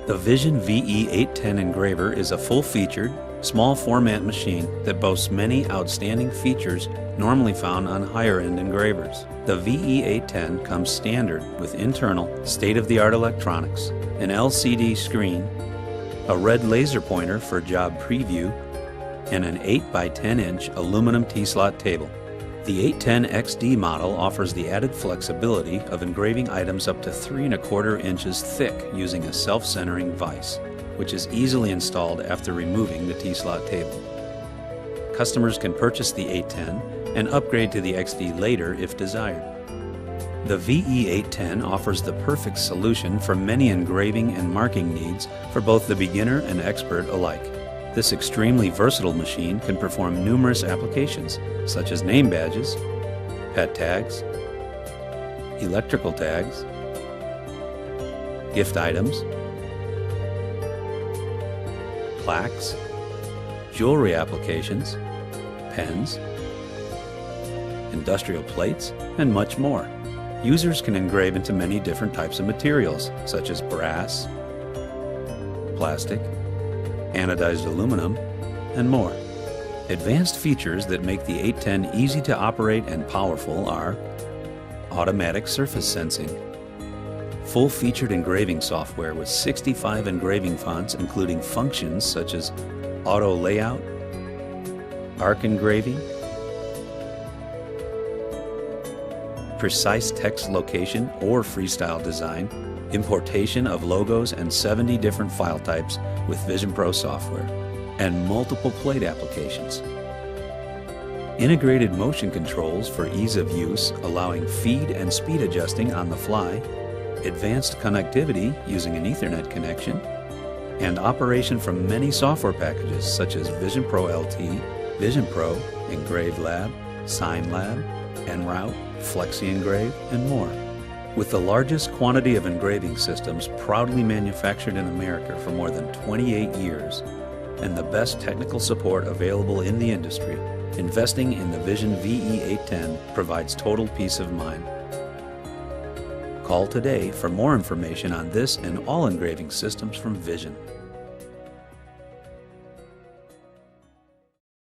The Vision VE810 engraver is a full-featured, small-format machine that boasts many outstanding features normally found on higher-end engravers. The VE810 comes standard with internal, state-of-the-art electronics, an LCD screen, a red laser pointer for job preview, and an 8x10-inch aluminum T-slot table. The 810 XD model offers the added flexibility of engraving items up to 3¼ inches thick using a self-centering vise, which is easily installed after removing the T-slot table. Customers can purchase the 810 and upgrade to the XD later if desired. The VE810 offers the perfect solution for many engraving and marking needs for both the beginner and expert alike. This extremely versatile machine can perform numerous applications, such as name badges, pet tags, electrical tags, gift items, plaques, jewelry applications, pens, industrial plates, and much more. Users can engrave into many different types of materials, such as brass, plastic, anodized aluminum, and more. Advanced features that make the 810 easy to operate and powerful are automatic surface sensing, full-featured engraving software with 65 engraving fonts including functions such as auto layout, arc engraving, precise text location or freestyle design, importation of logos and 70 different file types with Vision Pro software, and multiple plate applications. Integrated motion controls for ease of use, allowing feed and speed adjusting on the fly, advanced connectivity using an Ethernet connection, and operation from many software packages such as Vision Pro LT, Vision Pro, Engrave Lab, Sign Lab, Enroute, Flexi Engrave, and more. With the largest quantity of engraving systems proudly manufactured in America for more than 28 years, and the best technical support available in the industry, investing in the Vision VE810 provides total peace of mind. Call today for more information on this and all engraving systems from Vision.